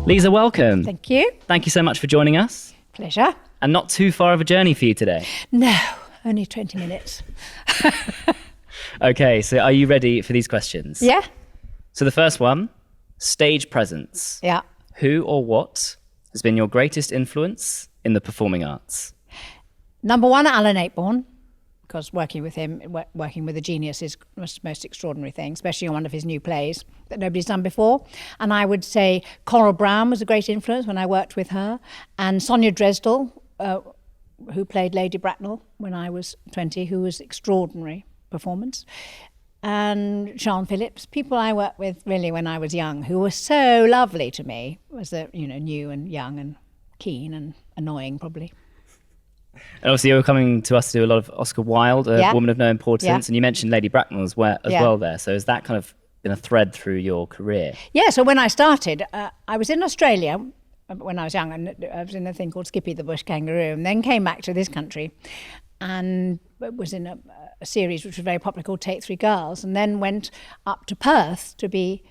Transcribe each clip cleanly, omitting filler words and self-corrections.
Lisa, welcome. Thank you. Thank you so much for joining us. Pleasure. And not too far of a journey for you today. No, only 20 minutes. Okay, so are you ready for these questions? Yeah? So the first one, stage presence. Yeah. Who or what has been your greatest influence in the performing arts? Number one, Alan Ayckbourn, because working with him, working with a genius is the most extraordinary thing, especially on one of his new plays that nobody's done before. And I would say Coral Brown was a great influence when I worked with her, and Sonia Dresdel, who played Lady Bracknell when I was 20, who was extraordinary performance. And Sian Phillips, people I worked with really when I was young, who were so lovely to me, was new and young and keen and annoying probably. And obviously you were coming to us to do a lot of Oscar Wilde, a woman of no importance, and you mentioned Lady Bracknell as well there. So is that kind of been a thread through your career? Yeah, so when I started, I was in Australia when I was young, and I was in a thing called Skippy the Bush Kangaroo, and then came back to this country and was in a series which was very popular called Take Three Girls, and then went up to Perth to be,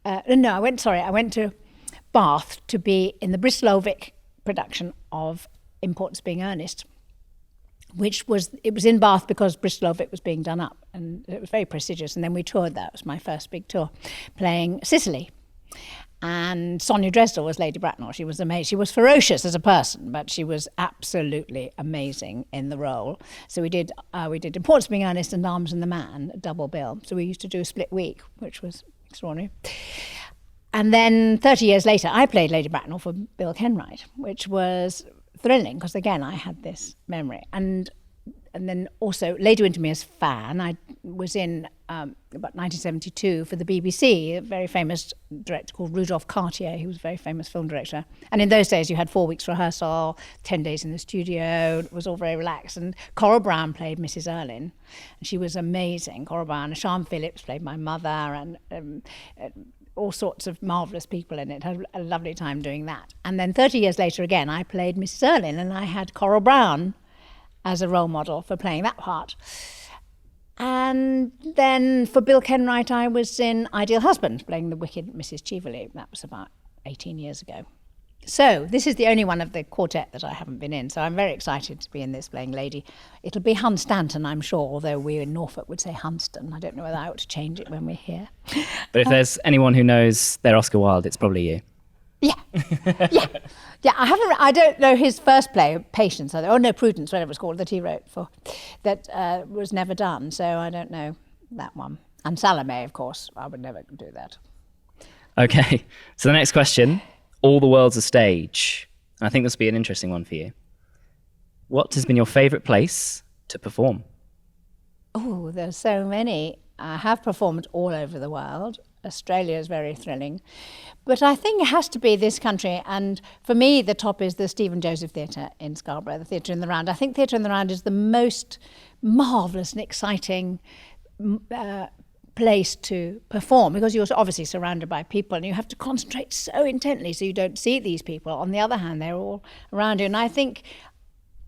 I went to Bath to be in the Bristol Old Vic production of Importance Being Earnest, it was in Bath because Bristol Old Vic was being done up, and it was very prestigious. And then we toured. That was my first big tour, playing Sicily. And Sonia Dresdel was Lady Bracknell. She was amazing. She was ferocious as a person, but she was absolutely amazing in the role. So we did Importance Being Earnest and Arms and the Man, a double bill. So we used to do a split week, which was extraordinary. And then 30 years later, I played Lady Bracknell for Bill Kenwright, which was thrilling because, again, I had this memory. And then also Lady Windermere's fan. I was in about 1972 for the BBC, a very famous director called Rudolph Cartier, who was a very famous film director. And in those days you had 4 weeks rehearsal, 10 days in the studio. It was all very relaxed. And Coral Brown played Mrs. Erlyn, and she was amazing. Coral Brown. And Sian Phillips played my mother, and all sorts of marvellous people in it. Had a lovely time doing that. And then 30 years later again, I played Mrs. Erlyn, and I had Coral Brown as a role model for playing that part. And then for Bill Kenwright, I was in Ideal Husband, playing the wicked Mrs. Cheveley. That was about 18 years ago. So this is the only one of the quartet that I haven't been in, so I'm very excited to be in this playing Lady. It'll be Hunstanton, I'm sure, although we in Norfolk would say Hunston. I don't know whether I ought to change it when we're here. But if there's anyone who knows their Oscar Wilde, it's probably you. Yeah. I don't know his first play, Patience, Prudence, whatever it was called, that he wrote for, that was never done. So I don't know that one. And Salome, of course, I would never do that. Okay, so the next question, all the world's a stage. And I think this will be an interesting one for you. What has been your favourite place to perform? Oh, there's so many. I have performed all over the world. Australia is very thrilling. But I think it has to be this country, and for me the top is the Stephen Joseph Theatre in Scarborough, the Theatre in the Round. I think Theatre in the Round is the most marvellous and exciting place to perform, because you're obviously surrounded by people and you have to concentrate so intently so you don't see these people. On the other hand, they're all around you, and I think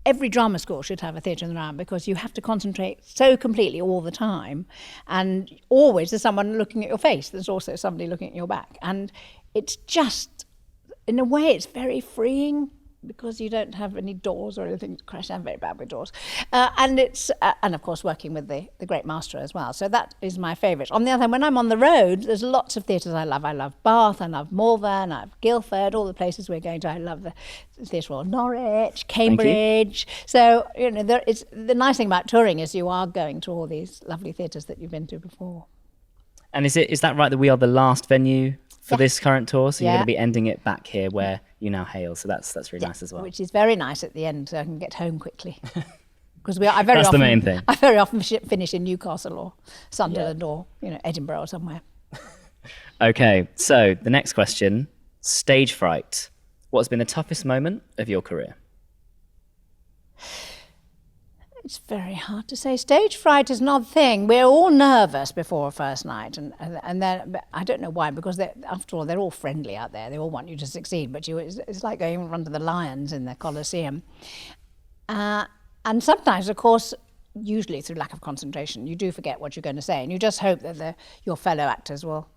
every drama school should have a Theatre in the Round, because you have to concentrate so completely all the time, and always there's someone looking at your face, there's also somebody looking at your back, and it's just, in a way, it's very freeing because you don't have any doors or anything to crash. I'm very bad with doors. And it's, and of course, working with the great master as well. So that is my favourite. On the other hand, when I'm on the road, there's lots of theatres I love. I love Bath, I love Malvern, I love Guildford, all the places we're going to. I love the Theatre Royal Norwich, Cambridge. So, the nice thing about touring is you are going to all these lovely theatres that you've been to before. And is that right that we are the last venue for this current tour? So you're going to be ending it back here where you now hail. So that's really nice as well. Which is very nice at the end, so I can get home quickly. Because that's the main thing. I very often finish in Newcastle or Sunderland or Edinburgh or somewhere. Okay, so the next question, stage fright. What has been the toughest moment of your career? It's very hard to say. Stage fright is an odd thing. We're all nervous before a first night, and then I don't know why, because after all, they're all friendly out there. They all want you to succeed, but it's like going in front of the lions in the Colosseum. And sometimes, of course, usually through lack of concentration, you do forget what you're going to say, and you just hope that your fellow actors will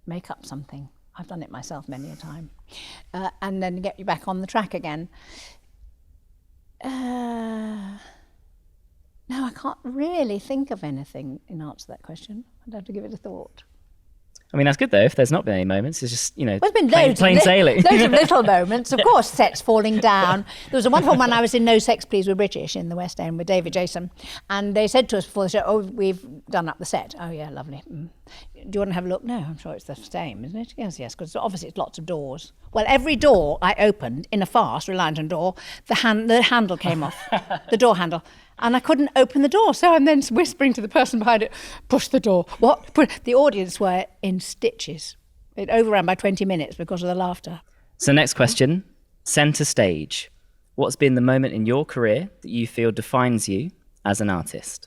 make up something I've done it myself many a time. And then get you back on the track again. No, I can't really think of anything in answer to that question. I'd have to give it a thought. I mean, that's good though. If there's not been any moments, it's just, There's been plain sailing. Loads of little moments. Of course, sets falling down. There was a wonderful one. I was in No Sex Please We're British in the West End with David Jason, and they said to us before the show, "Oh, we've done up the set." "Oh yeah, lovely. Do you want to have a look?" "No, I'm sure it's the same, isn't it?" Yes, because obviously it's lots of doors. Well, every door I opened in a farce, reliant on door, the handle came off, the door handle. And I couldn't open the door. So I'm then whispering to the person behind it, "Push the door." What? The audience were in stitches. It overran by 20 minutes because of the laughter. So next question, centre stage. What's been the moment in your career that you feel defines you as an artist?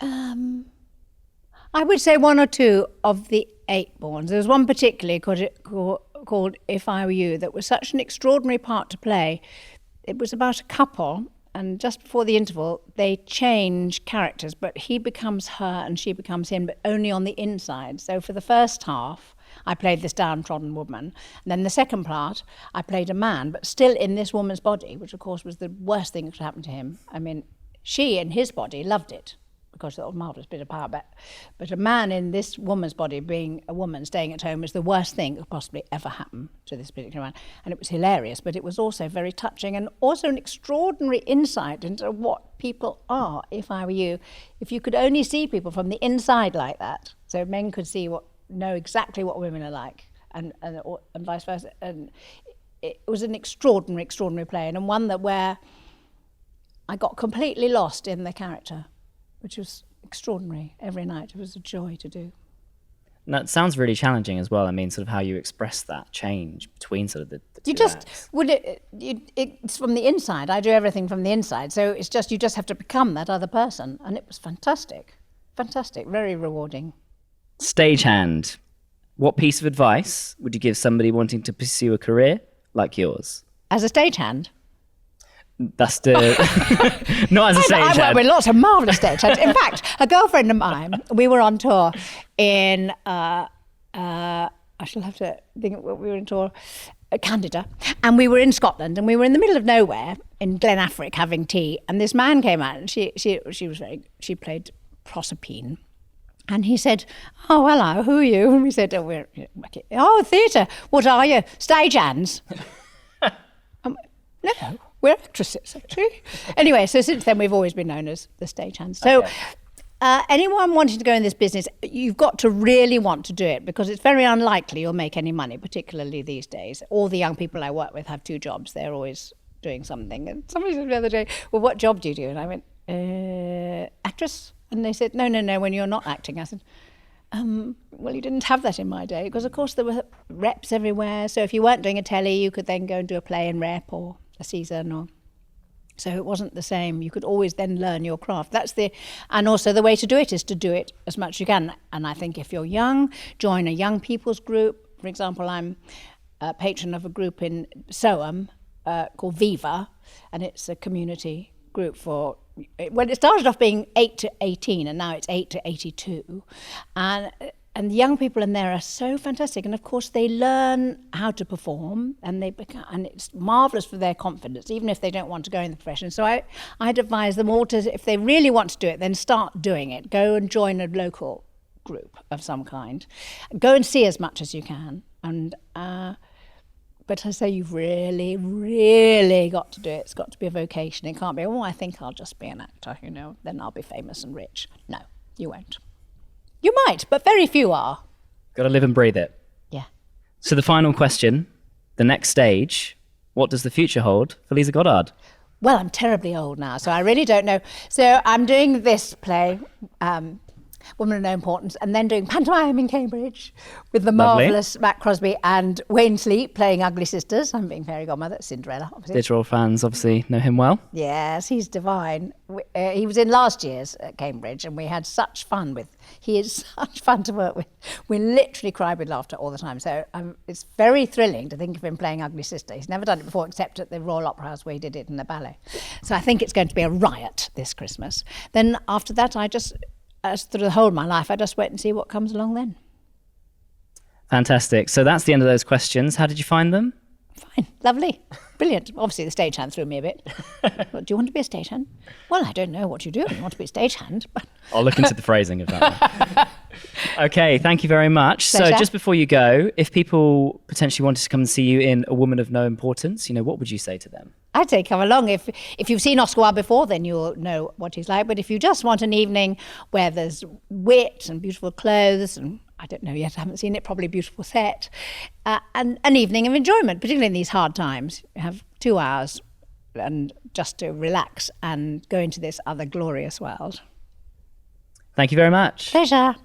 I would say one or two of the Ayckbourns. There was one particularly called If I Were You that was such an extraordinary part to play. It was about a couple, and just before the interval, they change characters, but he becomes her and she becomes him, but only on the inside. So for the first half, I played this downtrodden woman. And then the second part, I played a man, but still in this woman's body, which of course was the worst thing that could happen to him. I mean, she in his body loved it, because that was a marvellous bit of power. But a man in this woman's body, being a woman staying at home, was the worst thing that could possibly ever happen to this particular man. And it was hilarious, but it was also very touching and also an extraordinary insight into what people are. If I were you, if you could only see people from the inside like that, so men could know exactly what women are like, and vice versa. And it was an extraordinary play, and one where I got completely lost in the character, which was extraordinary every night. It was a joy to do. And that sounds really challenging as well. I mean, sort of how you express that change between sort of the two you just acts. It's from the inside. I do everything from the inside, so it's just you just have to become that other person, and it was fantastic, very rewarding. Stagehand. What piece of advice would you give somebody wanting to pursue a career like yours? As a stagehand. That's the not as a stagehand. I worked with lots of marvellous stagehands. In fact, a girlfriend of mine, we were on tour in I shall have to think we were on tour Candida, and we were in Scotland, and we were in the middle of nowhere in Glenafric having tea, and this man came out, and she played Proserpine. And he said, "Oh, hello, who are you?" And we said, "Oh, theatre. What are you? Stagehands?" No, we're actresses, actually. Anyway, so since then, we've always been known as the stagehands. So anyone wanting to go in this business, you've got to really want to do it, because it's very unlikely you'll make any money, particularly these days. All the young people I work with have 2 jobs. They're always doing something. And somebody said the other day, "Well, what job do you do?" And I went, "Actress." And they said, no, when you're not acting. I said, well, you didn't have that in my day, because of course there were reps everywhere. So if you weren't doing a telly, you could then go and do a play in rep or a season, so it wasn't the same. You could always then learn your craft. And also the way to do it is to do it as much as you can. And I think if you're young, join a young people's group. For example, I'm a patron of a group in Soham called Viva, and it's a community group for, well, it started off being 8 to 18, and now it's 8 to 82. And the young people in there are so fantastic. And of course, they learn how to perform, and and it's marvellous for their confidence, even if they don't want to go in the profession. So I'd advise them all to, if they really want to do it, then start doing it. Go and join a local group of some kind. Go and see as much as you can. And but I say you've really, really got to do it. It's got to be a vocation. It can't be, I think I'll just be an actor, then I'll be famous and rich. No, you won't. You might, but very few are. Got to live and breathe it. Yeah. So the final question, the next stage, what does the future hold for Liza Goddard? Well, I'm terribly old now, so I really don't know. So I'm doing this play, Woman of No Importance, and then doing pantomime in Cambridge with the marvellous Matt Crosby and Wayne Sleep playing Ugly Sisters. I'm being fairy godmother, Cinderella, obviously. Theatre Royal fans obviously know him well. Yes, he's divine. He was in last year's at Cambridge, and we had such fun he is such fun to work with. We literally cried with laughter all the time. So it's very thrilling to think of him playing Ugly Sister. He's never done it before, except at the Royal Opera House where he did it in the ballet. So I think it's going to be a riot this Christmas. Then after that, through the whole of my life, I just wait and see what comes along then. Fantastic. So that's the end of those questions. How did you find them? Fine, lovely, brilliant. Obviously, the stagehand threw me a bit. Do you want to be a stagehand? Well, I don't know what you do. You want to be a stagehand. I'll look into the phrasing of that one. Okay, thank you very much. Pleasure. So just before you go, if people potentially wanted to come and see you in A Woman of No Importance, what would you say to them? I'd say come along. If you've seen Oscar Wilde before, then you'll know what he's like. But if you just want an evening where there's wit and beautiful clothes, and I don't know yet, I haven't seen it, probably a beautiful set, and an evening of enjoyment, particularly in these hard times, you have 2 hours and just to relax and go into this other glorious world. Thank you very much. Pleasure.